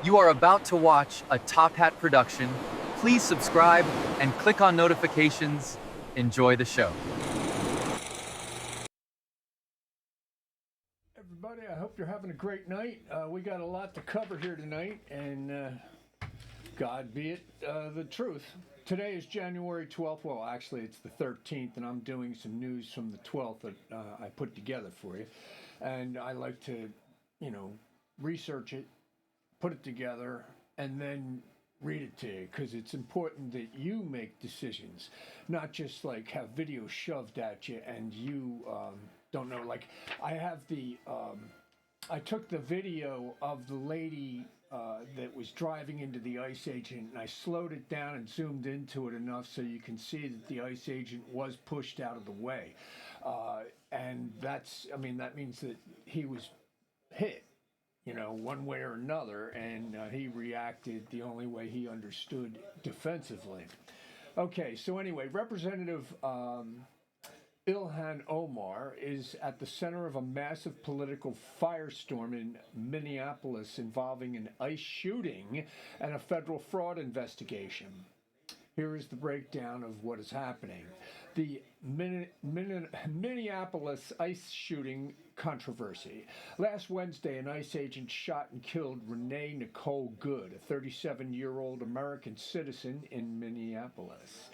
You are about to watch a Top Hat production. Please subscribe and click on notifications. Enjoy the show. Everybody, I hope you're having a great night. We got a lot to cover here tonight, and God be it the truth. Today is January 12th. Well, actually, it's the 13th, and I'm doing some news from the 12th that I put together for you. And I like to, research it, put it together, and then read it to you because it's important that you make decisions, not just like have videos shoved at you and you don't know. Like I have I took the video of the lady that was driving into the ICE agent, and I slowed it down and zoomed into it enough so you can see that the ICE agent was pushed out of the way, and that means that he was hit, one way or another, and he reacted the only way he understood, defensively. Okay, so anyway, Representative Ilhan Omar is at the center of a massive political firestorm in Minneapolis involving an ICE shooting and a federal fraud investigation. Here is the breakdown of what is happening. The Minneapolis ICE shooting controversy. Last Wednesday, an ICE agent shot and killed Renee Nicole Good, a 37-year-old American citizen in Minneapolis.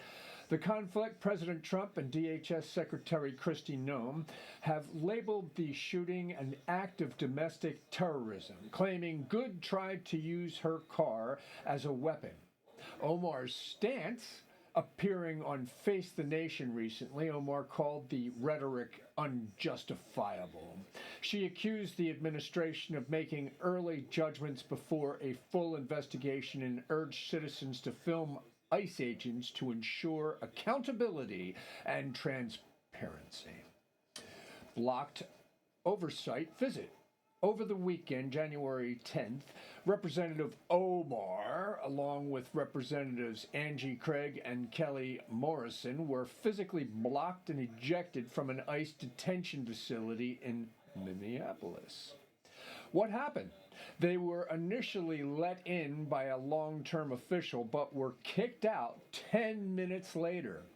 The conflict, President Trump and DHS Secretary Kristi Noem have labeled the shooting an act of domestic terrorism, claiming Good tried to use her car as a weapon. Omar's stance, appearing on Face the Nation recently, Omar called the rhetoric unjustifiable. She accused the administration of making early judgments before a full investigation and urged citizens to film ICE agents to ensure accountability and transparency. Blocked oversight visit. Over the weekend, January 10th, Representative Omar, along with Representatives Angie Craig and Kelly Morrison, were physically blocked and ejected from an ICE detention facility in Minneapolis. What happened? They were initially let in by a long-term official, but were kicked out 10 minutes later.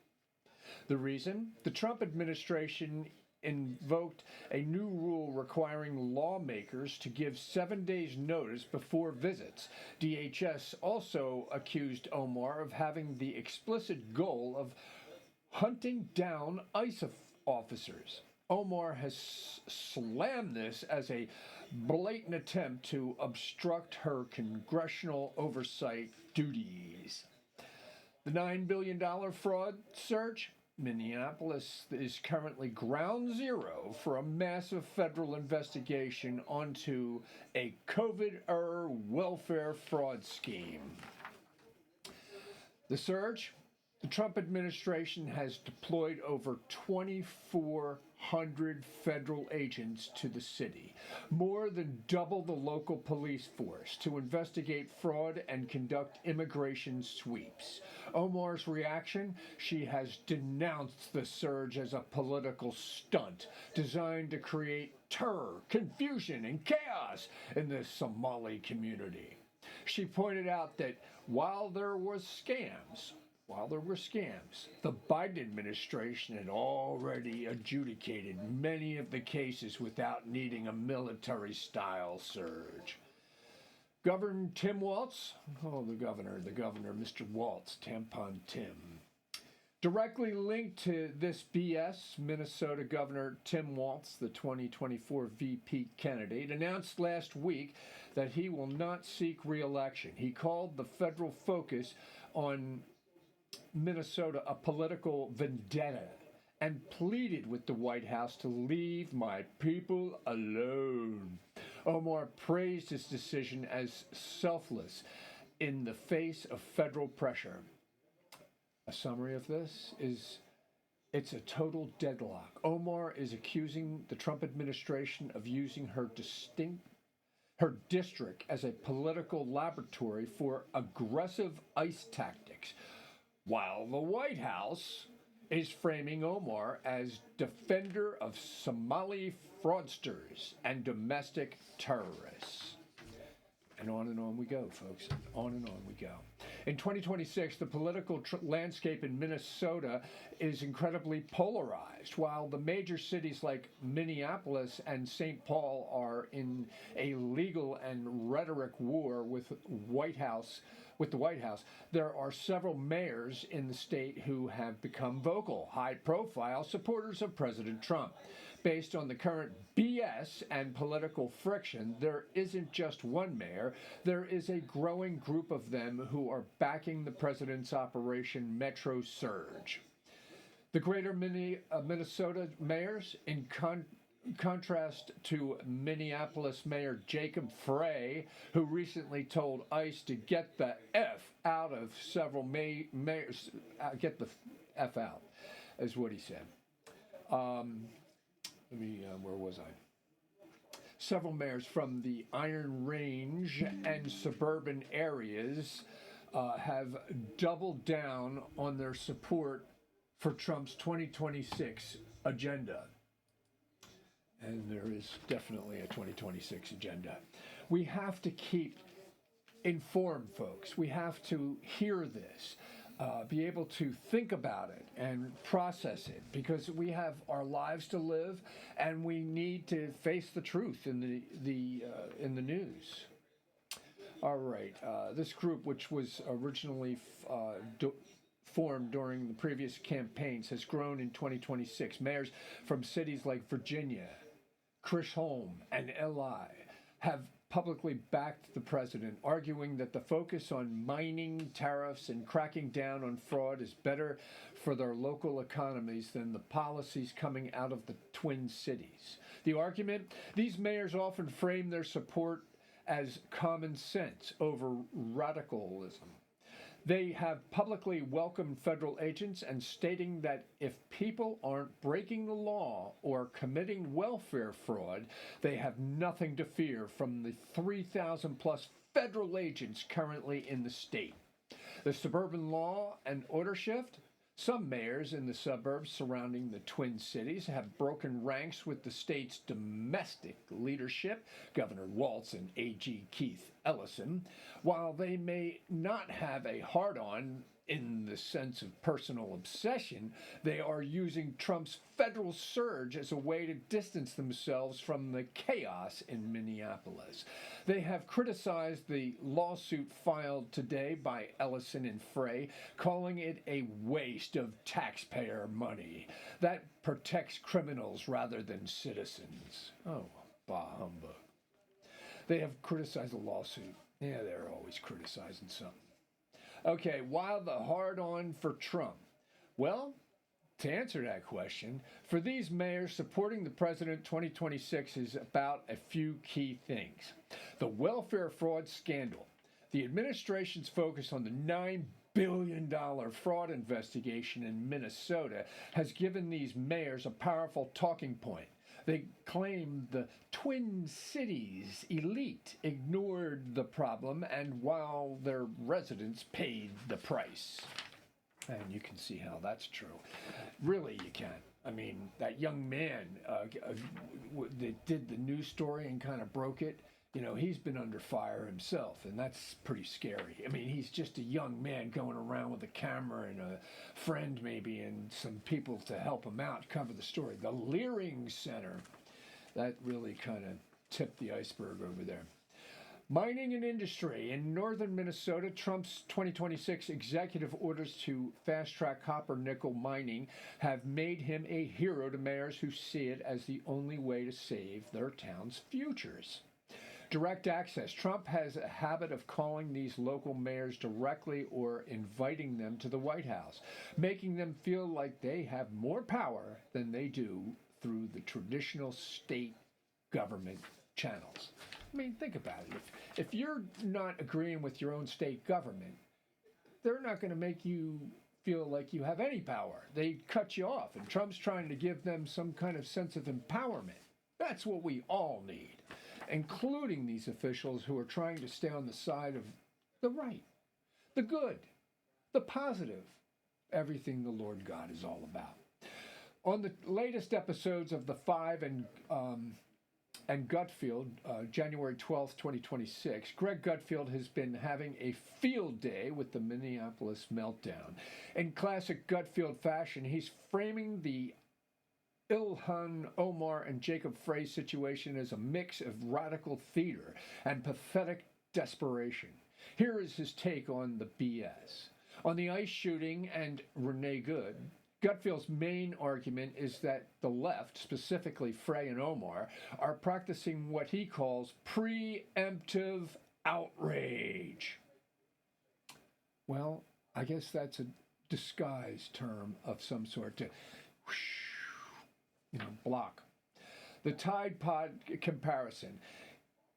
The reason? The Trump administration invoked a new rule requiring lawmakers to give 7 days notice before visits. DHS also accused Omar of having the explicit goal of hunting down ICE officers. Omar has slammed this as a blatant attempt to obstruct her congressional oversight duties. The $9 billion fraud surge? Minneapolis is currently ground zero for a massive federal investigation onto a COVID-era welfare fraud scheme. The surge? The Trump administration has deployed over 2,400 federal agents to the city, more than double the local police force, to investigate fraud and conduct immigration sweeps. Omar's reaction? She has denounced the surge as a political stunt designed to create terror, confusion, and chaos in the Somali community. She pointed out that while there were scams, the Biden administration had already adjudicated many of the cases without needing a military-style surge. Governor Tim Walz, the governor, Mr. Walz, Tampon Tim. Directly linked to this BS, Minnesota Governor Tim Walz, the 2024 VP candidate, announced last week that he will not seek re-election. He called the federal focus on Minnesota a political vendetta and pleaded with the White House to leave my people alone. Omar praised his decision as selfless in the face of federal pressure. A summary of this is it's a total deadlock. Omar is accusing the Trump administration of using her district as a political laboratory for aggressive ICE tactics, while the White House is framing Omar as defender of Somali fraudsters and domestic terrorists. and on we go, folks. On and on we go. In 2026, the political landscape in Minnesota is incredibly polarized. While the major cities like Minneapolis and St. Paul are in a legal and rhetoric war with the White House, there are several mayors in the state who have become vocal, high-profile supporters of President Trump. Based on the current BS and political friction, there isn't just one mayor, there is a growing group of them who are backing the president's Operation Metro Surge. The greater Minnesota mayors, in contrast to Minneapolis Mayor Jacob Frey, who recently told ICE to get the F out of several mayors, get the F out, is what he said. Where was I? Several mayors from the Iron Range and suburban areas have doubled down on their support for Trump's 2026 agenda. And there is definitely a 2026 agenda. We have to keep informed, folks. We have to hear this. Be able to think about it and process it, because we have our lives to live, and we need to face the truth in the news. All right, this group, which was originally formed during the previous campaigns, has grown in 2026. Mayors from cities like Virginia, Chisholm, and LI have publicly backed the president, arguing that the focus on mining, tariffs, and cracking down on fraud is better for their local economies than the policies coming out of the Twin Cities. The argument: these mayors often frame their support as common sense over radicalism. They have publicly welcomed federal agents and stating that if people aren't breaking the law or committing welfare fraud, they have nothing to fear from the 3,000 plus federal agents currently in the state. The suburban law and order shift: some mayors in the suburbs surrounding the Twin Cities have broken ranks with the state's domestic leadership, Governor Walz and AG Keith Ellison. While they may not have a hard-on in the sense of personal obsession, they are using Trump's federal surge as a way to distance themselves from the chaos in Minneapolis. They have criticized the lawsuit filed today by Ellison and Frey, calling it a waste of taxpayer money that protects criminals rather than citizens. Oh, bah humbug. They have criticized the lawsuit. Yeah, they're always criticizing something. Okay, why the hard-on for Trump? Well, to answer that question, for these mayors, supporting the president 2026 is about a few key things. The welfare fraud scandal. The administration's focus on the $9 billion fraud investigation in Minnesota has given these mayors a powerful talking point. They claim the Twin Cities elite ignored the problem, and while their residents paid the price. And you can see how that's true. Really, you can. I mean, that young man that did the news story and kind of broke it, you know, he's been under fire himself, and that's pretty scary. I mean, he's just a young man going around with a camera and a friend maybe and some people to help him out cover the story. The Leering Center, that really kind of tipped the iceberg over there. Mining and industry. In northern Minnesota, Trump's 2026 executive orders to fast-track copper nickel mining have made him a hero to mayors who see it as the only way to save their town's futures. Direct access. Trump has a habit of calling these local mayors directly or inviting them to the White House, making them feel like they have more power than they do through the traditional state government channels. I mean, think about it. If you're not agreeing with your own state government, they're not going to make you feel like you have any power. They cut you off, and Trump's trying to give them some kind of sense of empowerment. That's what we all need, including these officials who are trying to stay on the side of the right, the good, the positive, everything the Lord God is all about. On the latest episodes of the 5 and and Gutfield, January 12th, 2026. Greg Gutfield has been having a field day with the Minneapolis meltdown. In classic Gutfield fashion, he's framing the Ilhan Omar and Jacob Frey situation as a mix of radical theater and pathetic desperation. Here is his take on the BS. On the ICE shooting and Renee Good, Gutfield's main argument is that the left, specifically Frey and Omar, are practicing what he calls preemptive outrage. Well, I guess that's a disguised term of some sort to block. The Tide Pod comparison.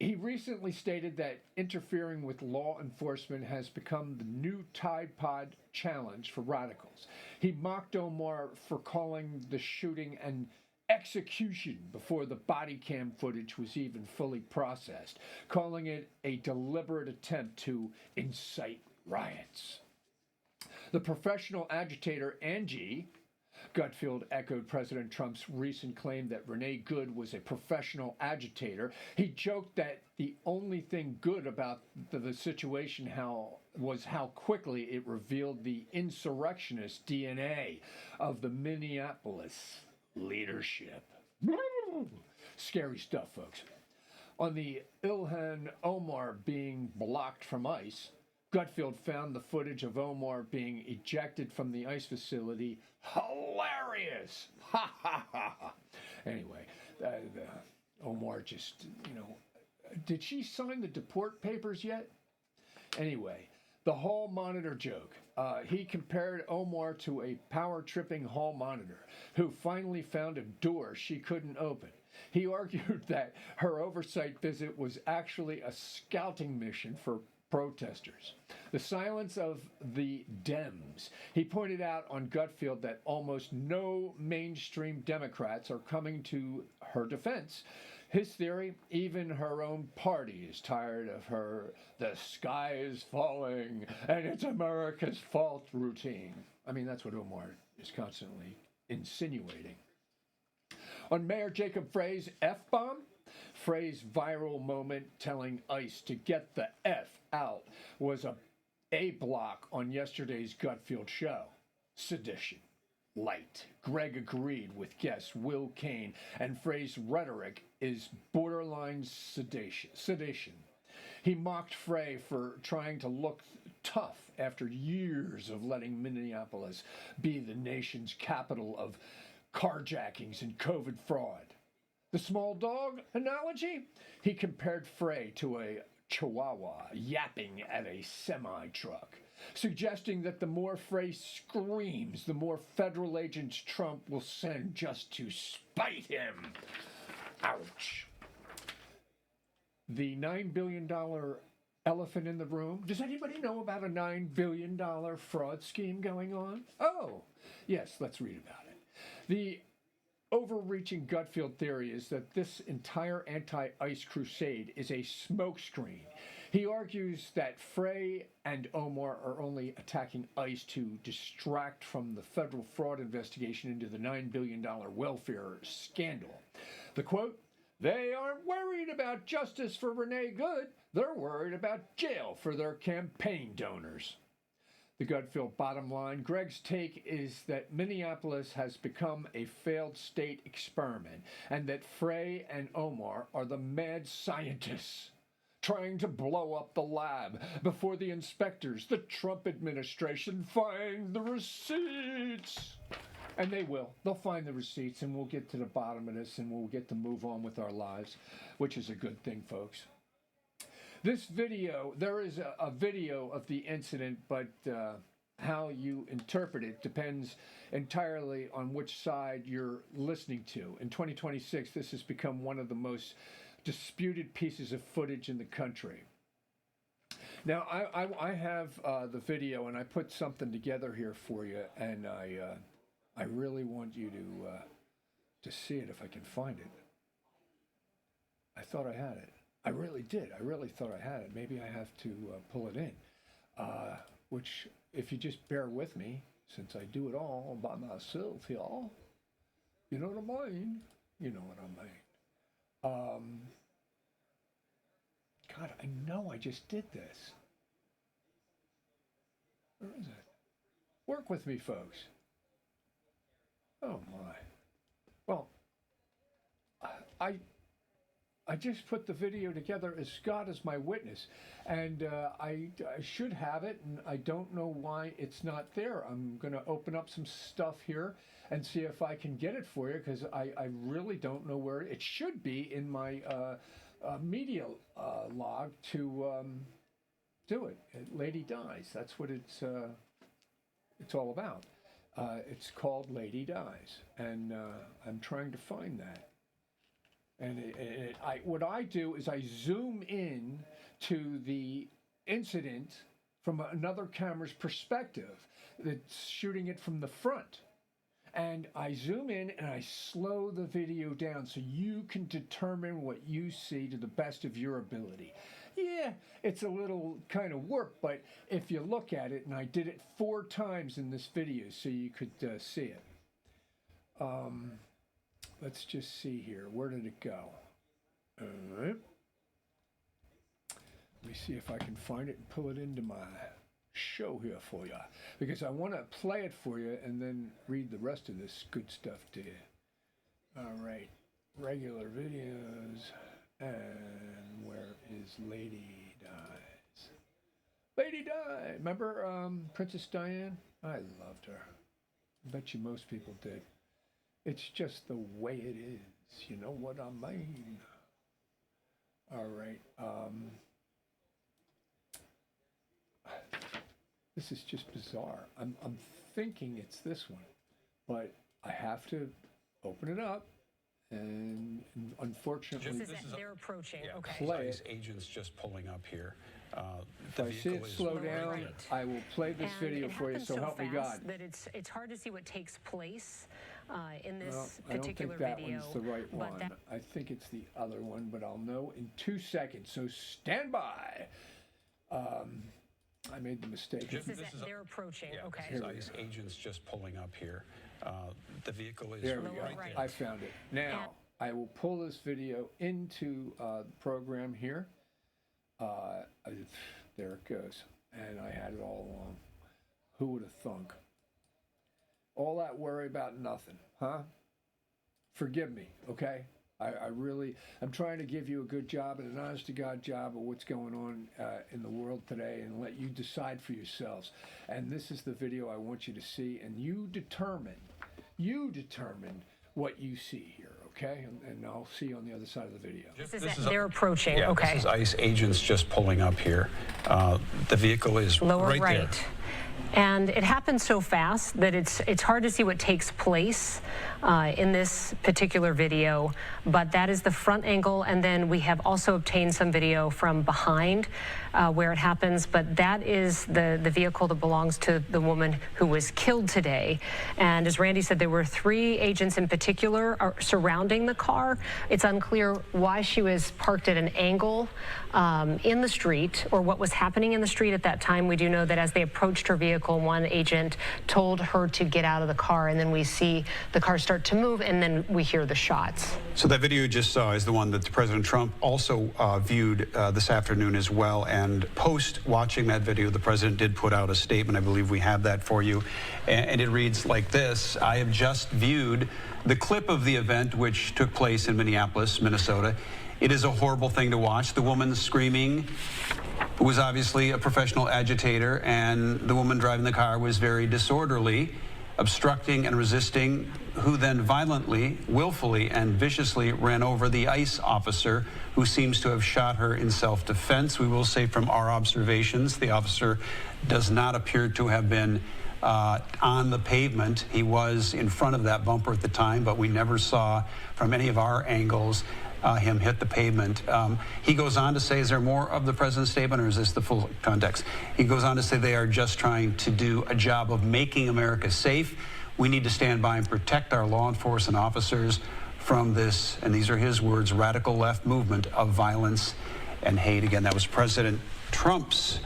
He recently stated that interfering with law enforcement has become the new Tide Pod challenge for radicals. He mocked Omar for calling the shooting an execution before the body cam footage was even fully processed, calling it a deliberate attempt to incite riots. The professional agitator Angie Gutfield echoed President Trump's recent claim that Renee Good was a professional agitator. He joked that the only thing good about the situation was how quickly it revealed the insurrectionist DNA of the Minneapolis leadership. Scary stuff, folks. On the Ilhan Omar being blocked from ICE, Gutfield found the footage of Omar being ejected from the ICE facility hilarious. Ha ha ha ha. Anyway, Omar just, did she sign the deport papers yet? Anyway, the hall monitor joke. He compared Omar to a power-tripping hall monitor who finally found a door she couldn't open. He argued that her oversight visit was actually a scouting mission for protesters. The silence of the Dems. He pointed out on Gutfield that almost no mainstream Democrats are coming to her defense. His theory, even her own party is tired of her "the sky is falling and it's America's fault" routine. I mean, that's what Omar is constantly insinuating. On Mayor Jacob Frey's F-bomb, Frey's viral moment telling ICE to get the F out was a block on yesterday's Gutfield show. Sedition. Light. Greg agreed with guest Will Kane, and Frey's rhetoric is borderline sedition. He mocked Frey for trying to look tough after years of letting Minneapolis be the nation's capital of carjackings and COVID fraud. The small dog analogy? He compared Frey to a chihuahua yapping at a semi-truck, suggesting that the more Frey screams, the more federal agents Trump will send just to spite him. Ouch. The $9 billion elephant in the room. Does anybody know about a $9 billion fraud scheme going on? Oh, yes, let's read about it. The overreaching Gutfield theory is that this entire anti-ICE crusade is a smokescreen. He argues that Frey and Omar are only attacking ICE to distract from the federal fraud investigation into the $9 billion welfare scandal. The quote, "They aren't worried about justice for Renee Good. They're worried about jail for their campaign donors." The Gutfield bottom line, Greg's take is that Minneapolis has become a failed state experiment and that Frey and Omar are the mad scientists trying to blow up the lab before the inspectors, the Trump administration, find the receipts. And they will. They'll find the receipts and we'll get to the bottom of this and we'll get to move on with our lives, which is a good thing, folks. This video, there is a video of the incident, but how you interpret it depends entirely on which side you're listening to. In 2026, this has become one of the most disputed pieces of footage in the country. Now, I have the video, and I put something together here for you, and I really want you to see it if I can find it. I thought I had it. I really did. I really thought I had it. Maybe I have to pull it in, which, if you just bear with me, since I do it all by myself, y'all, you know what I mean? You know what I mean. God, I know I just did this. Where is it? Work with me, folks. Oh my. Well, I just put the video together as God is my witness, and I should have it, and I don't know why it's not there. I'm going to open up some stuff here and see if I can get it for you, because I really don't know where it should be in my media log to do it. Lady Dies. That's what it's all about. It's called Lady Dies, and I'm trying to find that. And what I do is I zoom in to the incident from another camera's perspective that's shooting it from the front. And I zoom in and I slow the video down so you can determine what you see to the best of your ability. Yeah, it's a little kind of work, but if you look at it, and I did it 4 times in this video so you could see it. Let's just see here. Where did it go? Let me see if I can find it and pull it into my show here for you, because I want to play it for you and then read the rest of this good stuff to you. All right, regular videos, and where is Lady Dies? Lady Di. Remember Princess Diana? I loved her. I bet you most people did. It's just the way it is. You know what I mean? All right. This is just bizarre. I'm thinking it's this one, but I have to open it up, and unfortunately, they're approaching. Yeah, Okay. Play it. Agents just pulling up here. If I see it slow down, I will play this video for you. So help me God. That it's hard to see what takes place in this I don't particular think that video. one's the right one. I think it's the other one, but I'll know in 2 seconds. So stand by. I made the mistake. They're approaching. Yeah, okay. this is agents just pulling up here. The vehicle is There we go. right. I found it. Now, I will pull this video into the program here. There it goes. And I had it all along. Who would have thunk? All that worry about nothing, huh? Forgive me, okay? I'm trying to give you a good job and an honest-to-God job of what's going on in the world today, and let you decide for yourselves. And this is the video I want you to see, and you determine what you see here, okay? And I'll see you on the other side of the video. They're approaching. Yeah, okay. this is ICE agents just pulling up here. The vehicle is Lower right there. And it happens so fast that it's hard to see what takes place in this particular video, but that is the front angle, and then we have also obtained some video from behind where it happens, but that is the vehicle that belongs to the woman who was killed today. And as Randy said, there were 3 agents in particular surrounding the car. It's unclear why she was parked at an angle in the street, or what was happening in the street at that time. We do know that as they approached her vehicle, one agent told her to get out of the car, and then we see the car start to move, and then we hear the shots. So that video you just saw is the one that President Trump also viewed this afternoon as well. And post watching that video, the president did put out a statement. I believe we have that for you. And it reads like this: I have just viewed the clip of the event which took place in Minneapolis, Minnesota. It is a horrible thing to watch. The woman screaming was obviously a professional agitator, and the woman driving the car was very disorderly, obstructing and resisting, who then violently, willfully, and viciously ran over the ICE officer, who seems to have shot her in self-defense. We will say from our observations, the officer does not appear to have been on the pavement. He was in front of that bumper at the time, but we never saw from any of our angles him hit the pavement. He goes on to say, is there more of the president's statement, or is this the full context? He goes on to say they are just trying to do a job of making America safe. We need to stand by and protect our law enforcement officers from this, and these are his words, radical left movement of violence and hate. Again, that was President Trump's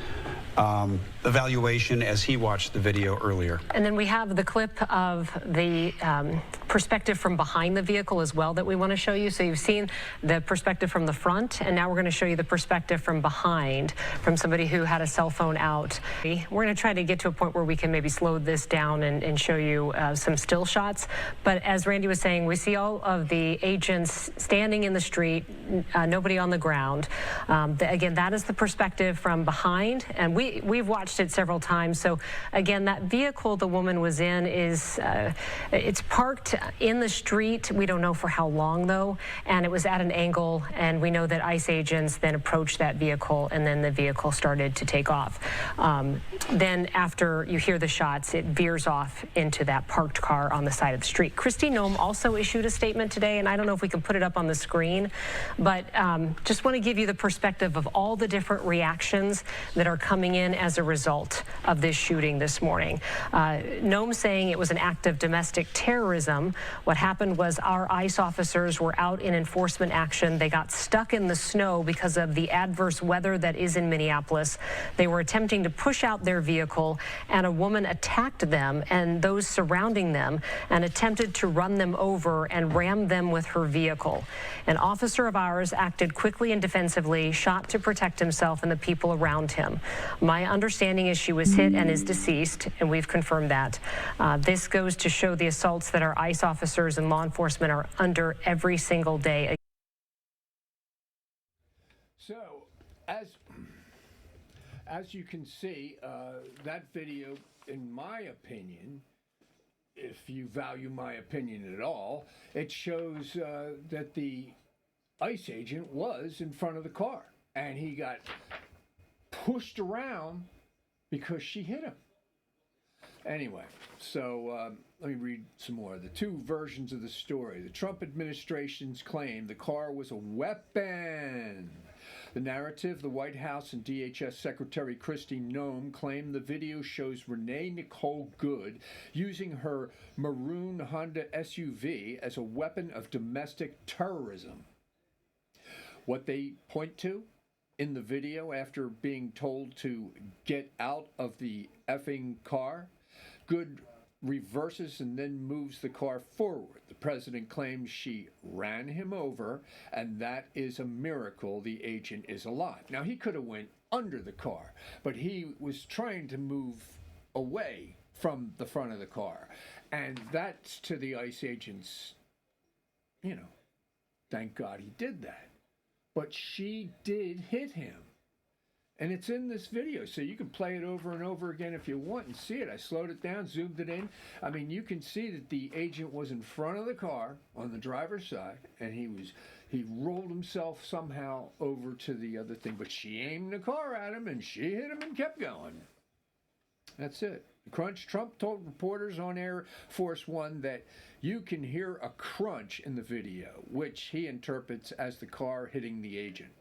evaluation as he watched the video earlier. And then we have the clip of the perspective from behind the vehicle as well that we want to show you. So you've seen the perspective from the front, and now we're going to show you the perspective from behind from somebody who had a cell phone out. We're going to try to get to a point where we can maybe slow this down and show you some still shots. But as Randy was saying, we see all of the agents standing in the street, nobody on the ground. Again, that is the perspective from behind, and we've watched it several times. So again, that vehicle the woman was in is it's parked in the street. We don't know for how long though, and it was at an angle, and we know that ICE agents then approached that vehicle, and then the vehicle started to take off. Then after you hear the shots, it veers off into that parked car on the side of the street. Kristi Noem also issued a statement today, and I don't know if we can put it up on the screen, but just want to give you the perspective of all the different reactions that are coming in as a result of this shooting this morning. Noem saying it was an act of domestic terrorism. What happened was our ICE officers were out in enforcement action. They got stuck in the snow because of the adverse weather that is in Minneapolis. They were attempting to push out their vehicle, and a woman attacked them and those surrounding them and attempted to run them over and ram them with her vehicle. An officer of ours acted quickly and defensively, shot to protect himself and the people around him. My understanding is she was hit and is deceased, and we've confirmed that. This goes to show the assaults that our ICE officers and law enforcement are under every single day. So, as you can see, that video, in my opinion, if you value my opinion at all, it shows that the ICE agent was in front of the car, and he got pushed around because she hit him. Anyway, so let me read some more. The two versions of the story. The Trump administration's claim the car was a weapon. The narrative, the White House and DHS Secretary Kristi Noem claimed the video shows Renee Nicole Good using her maroon Honda SUV as a weapon of domestic terrorism. What they point to in the video after being told to get out of the effing car, Good reverses and then moves the car forward. The president claims she ran him over, and that is a miracle the agent is alive. Now, he could have went under the car, but he was trying to move away from the front of the car. And that's to the ICE agents, thank God he did that. But she did hit him. And it's in this video, so you can play it over and over again if you want and see it. I slowed it down, zoomed it in. I mean, you can see that the agent was in front of the car on the driver's side, and he rolled himself somehow over to the other thing. But she aimed the car at him, and she hit him and kept going. That's it. Trump told reporters on Air Force One that you can hear a crunch in the video, which he interprets as the car hitting the agent.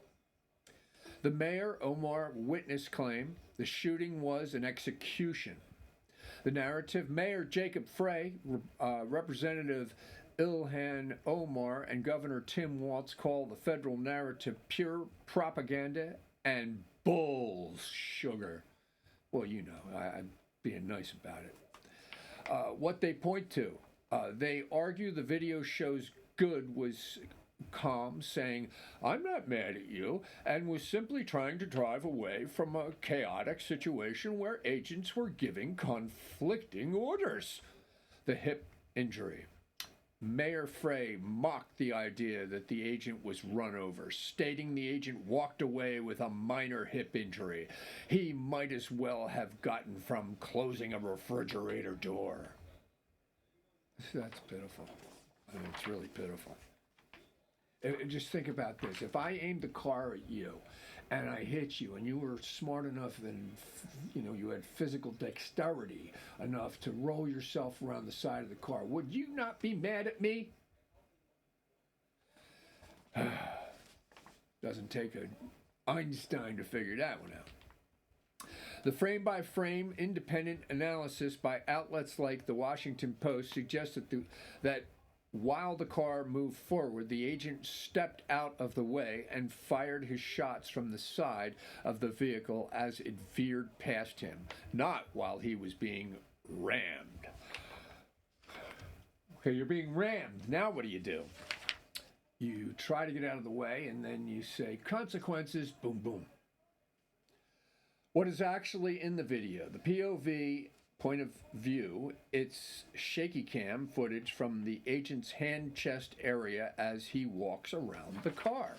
The mayor, Omar, witness claim the shooting was an execution. The narrative, Mayor Jacob Frey, Representative Ilhan Omar, and Governor Tim Walz call the federal narrative pure propaganda and bull sugar. Well, I'm being nice about it. What they point to, they argue the video shows Good was calm, saying, "I'm not mad at you," and was simply trying to drive away from a chaotic situation where agents were giving conflicting orders. The hip injury. Mayor Frey mocked the idea that the agent was run over, stating the agent walked away with a minor hip injury. He might as well have gotten from closing a refrigerator door. That's pitiful. I mean, it's really pitiful. Just think about this. If I aimed the car at you and I hit you and you were smart enough and, you had physical dexterity enough to roll yourself around the side of the car, would you not be mad at me? Doesn't take an Einstein to figure that one out. The frame-by-frame independent analysis by outlets like the Washington Post suggests that While the car moved forward, the agent stepped out of the way and fired his shots from the side of the vehicle as it veered past him, not while he was being rammed. Okay, you're being rammed. Now what do? You try to get out of the way, and then you say, consequences, boom, boom. What is actually in the video? The POV point of view, it's shaky cam footage from the agent's hand-chest area as he walks around the car.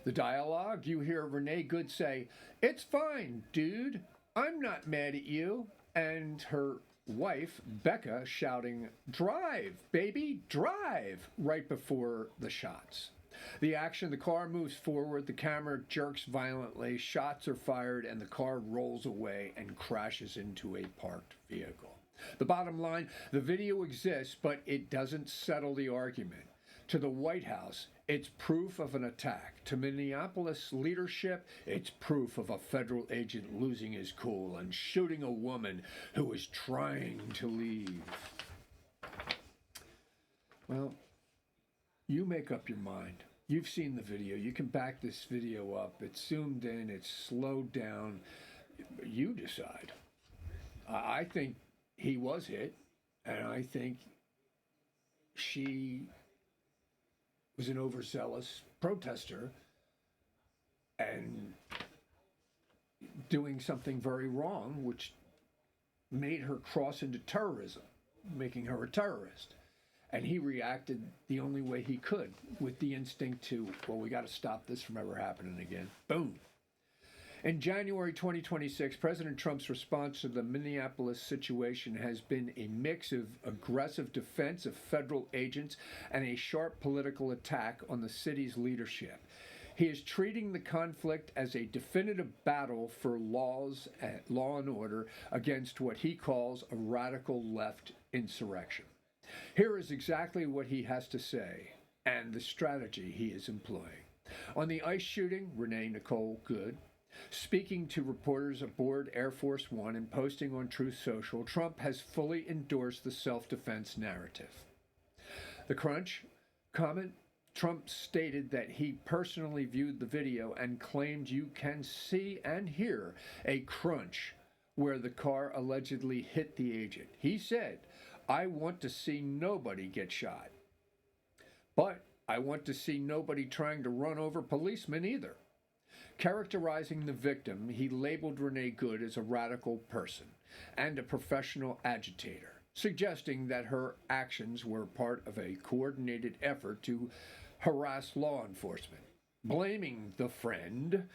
The dialogue, you hear Renee Good say, "It's fine, dude. I'm not mad at you." And her wife, Becca, shouting, "Drive, baby, drive," right before the shots. The action, the car moves forward, the camera jerks violently, shots are fired, and the car rolls away and crashes into a parked vehicle. The bottom line, the video exists, but it doesn't settle the argument. To the White House, it's proof of an attack. To Minneapolis leadership, it's proof of a federal agent losing his cool and shooting a woman who was trying to leave. Well, you make up your mind. You've seen the video. You can back this video up. It's zoomed in. It's slowed down. You decide. I think he was hit, and I think she was an overzealous protester and doing something very wrong, which made her cross into terrorism, making her a terrorist. And he reacted the only way he could, with the instinct to, well, we got to stop this from ever happening again. Boom. In January 2026, President Trump's response to the Minneapolis situation has been a mix of aggressive defense of federal agents and a sharp political attack on the city's leadership. He is treating the conflict as a definitive battle for law and order against what he calls a radical left insurrection. Here is exactly what he has to say and the strategy he is employing. On the ICE shooting, Renee Nicole Good, speaking to reporters aboard Air Force One and posting on Truth Social, Trump has fully endorsed the self-defense narrative. The Crunch comment, Trump stated that he personally viewed the video and claimed you can see and hear a crunch where the car allegedly hit the agent. He said, "I want to see nobody get shot, but I want to see nobody trying to run over policemen either." Characterizing the victim, he labeled Renee Good as a radical person and a professional agitator, suggesting that her actions were part of a coordinated effort to harass law enforcement. Blaming the friend,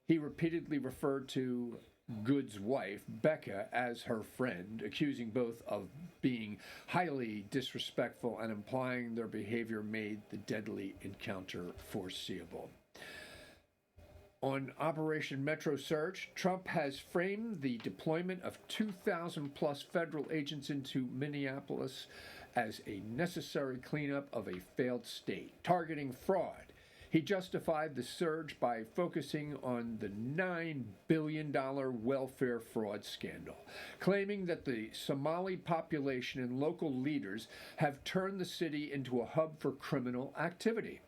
he repeatedly referred to Good's wife, Becca, as her friend, accusing both of being highly disrespectful and implying their behavior made the deadly encounter foreseeable. On Operation Metro Search, Trump has framed the deployment of 2,000 plus federal agents into Minneapolis as a necessary cleanup of a failed state, targeting fraud. He justified the surge by focusing on the $9 billion welfare fraud scandal, claiming that the Somali population and local leaders have turned the city into a hub for criminal activity.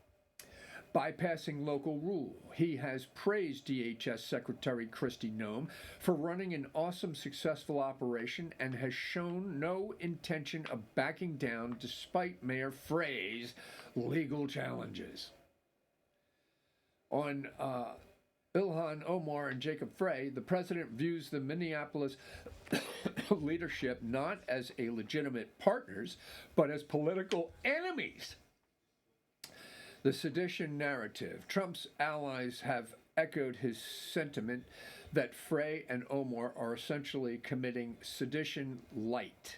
Bypassing local rule, he has praised DHS Secretary Kristi Noem for running an awesome, successful operation and has shown no intention of backing down despite Mayor Frey's legal challenges. On Ilhan Omar and Jacob Frey, the president views the Minneapolis leadership not as a legitimate partners, but as political enemies. The sedition narrative. Trump's allies have echoed his sentiment that Frey and Omar are essentially committing sedition light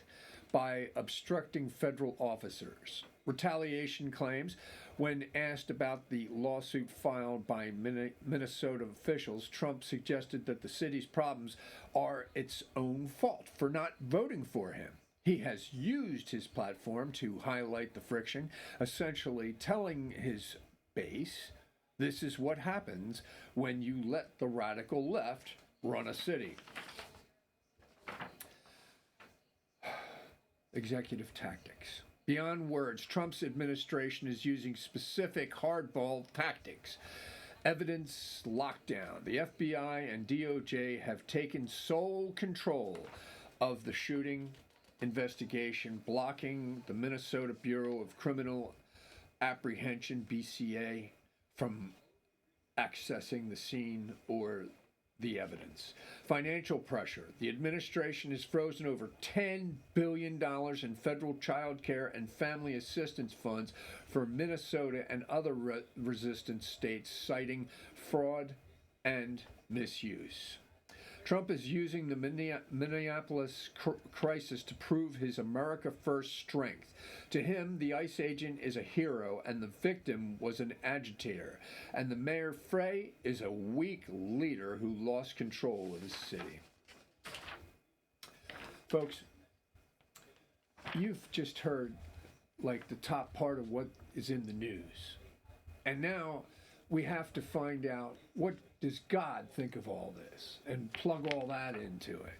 by obstructing federal officers. Retaliation claims. When asked about the lawsuit filed by Minnesota officials, Trump suggested that the city's problems are its own fault for not voting for him. He has used his platform to highlight the friction, essentially telling his base, this is what happens when you let the radical left run a city. Executive tactics. Beyond words, Trump's administration is using specific hardball tactics. Evidence lockdown. The FBI and DOJ have taken sole control of the shooting investigation, blocking the Minnesota Bureau of Criminal Apprehension, BCA, from accessing the scene or the evidence. Financial pressure. The administration has frozen over $10 billion in federal child care and family assistance funds for Minnesota and other resistant states, citing fraud and misuse. Trump is using the Minneapolis crisis to prove his America First strength. To him, the ICE agent is a hero and the victim was an agitator. And the Mayor Frey is a weak leader who lost control of his city. Folks, you've just heard like the top part of what is in the news. And now we have to find out, what does God think of all this, and plug all that into it.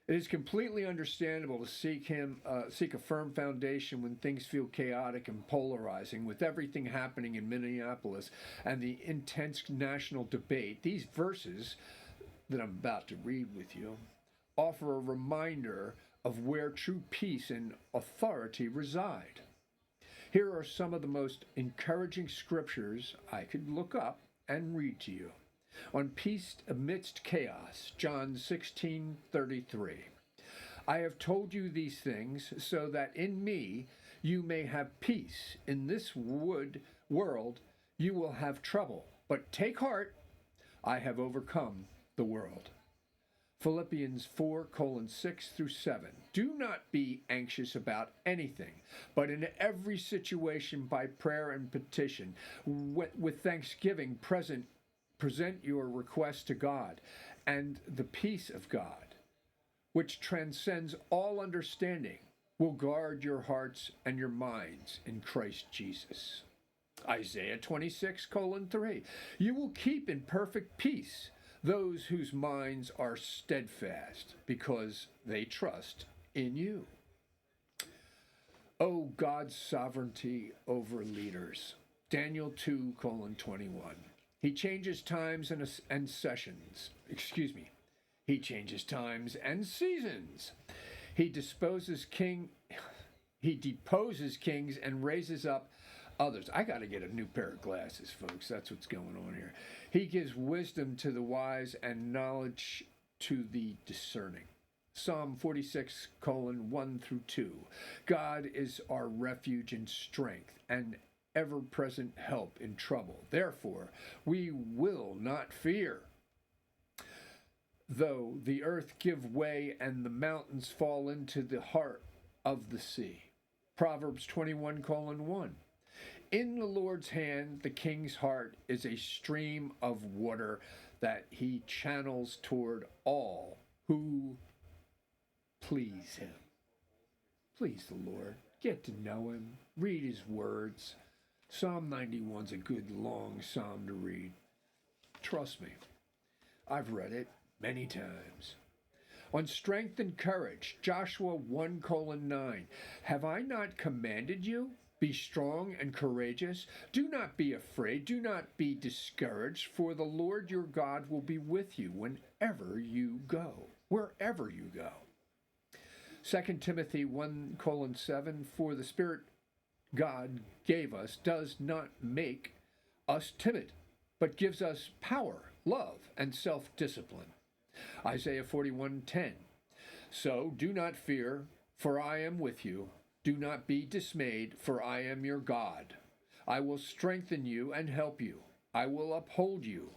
It is completely understandable to seek a firm foundation when things feel chaotic and polarizing. With everything happening in Minneapolis and the intense national debate, these verses that I'm about to read with you offer a reminder of where true peace and authority reside. Here are some of the most encouraging scriptures I could look up and read to you. On peace amidst chaos, John 16:33. I have told you these things so that in me you may have peace. In this world you will have trouble, but take heart, I have overcome the world. Philippians 4:6-7. Do not be anxious about anything, but in every situation by prayer and petition, with thanksgiving present your requests to God, and the peace of God, which transcends all understanding, will guard your hearts and your minds in Christ Jesus. Isaiah 26:3. You will keep in perfect peace those whose minds are steadfast, because they trust in you. Oh, God's sovereignty over leaders. Daniel 2:21. He changes times and sessions. He changes times and seasons. He deposes kings and raises up others. I got to get a new pair of glasses, folks. That's what's going on here. He gives wisdom to the wise and knowledge to the discerning. Psalm 46:1-2. God is our refuge and strength and ever-present help in trouble. Therefore, we will not fear. Though the earth give way and the mountains fall into the heart of the sea. Proverbs 21:1. In the Lord's hand, the king's heart is a stream of water that he channels toward all who please him. Please the Lord. Get to know him. Read his words. Psalm 91's a good long psalm to read. Trust me. I've read it many times. On strength and courage, Joshua 1:9. Have I not commanded you? Be strong and courageous. Do not be afraid. Do not be discouraged, for the Lord your God will be with you wherever you go. 2 Timothy 1:7. For the Spirit God gave us does not make us timid, but gives us power, love, and self-discipline. Isaiah 41:10. So do not fear, for I am with you. Do not be dismayed, for I am your God. I will strengthen you and help you. I will uphold you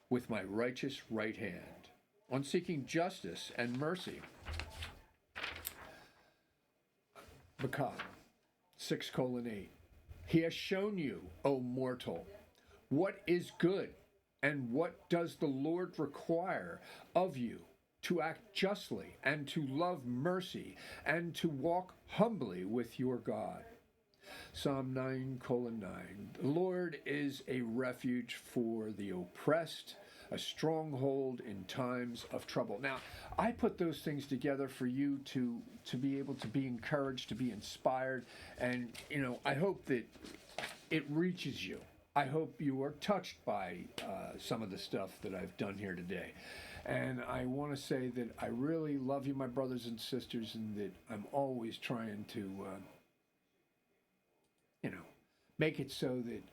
with my righteous right hand. On seeking justice and mercy. Bakah 6:8. He has shown you, O mortal, what is good, and what does the Lord require of you, to act justly and to love mercy and to walk humbly with your God. Psalm 9:9. The Lord is a refuge for the oppressed, a stronghold in times of trouble. Now, I put those things together for you to be able to be encouraged, to be inspired, and I hope that it reaches you. I hope you are touched by some of the stuff that I've done here today. And I want to say that I really love you, my brothers and sisters, and that I'm always trying to, make it so that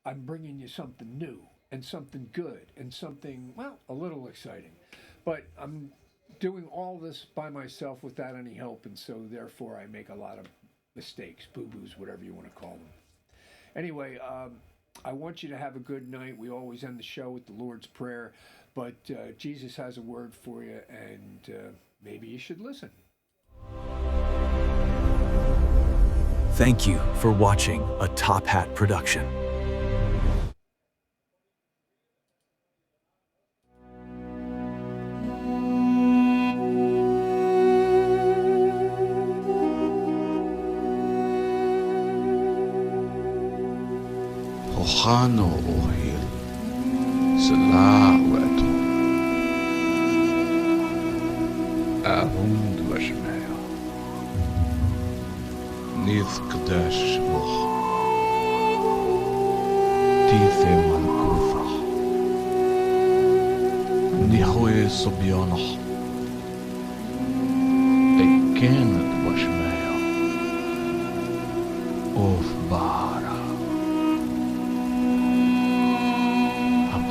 I'm bringing you something new and something good and something, well, a little exciting. But I'm doing all this by myself without any help, and so therefore I make a lot of mistakes, boo-boos, whatever you want to call them. Anyway, I want you to have a good night. We always end the show with the Lord's Prayer, but Jesus has a word for you, and maybe you should listen. Thank you for watching a Top Hat production. Hochano ohil, salaweto, arund vashmeya, nith kadesh moch, tithe malkufach, nihoe sobionach, ekenet vashmeya, of bara.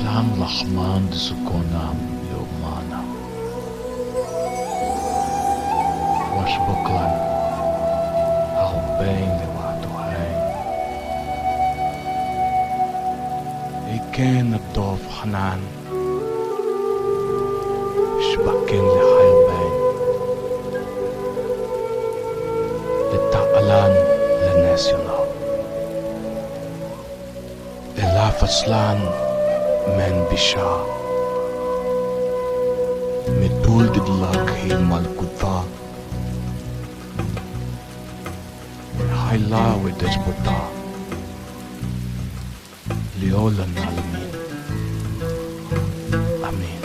Am Lachman de Sukonam Yomana Was Boklan Al Bang de Wato Hein Ik ken het Dov Hanan Shbaken le Hailbang Le Ta'alan le National Elafaslan Men Bisha Metul Didlak He Malkuta Haila with Despota Leola Nalamin Amen.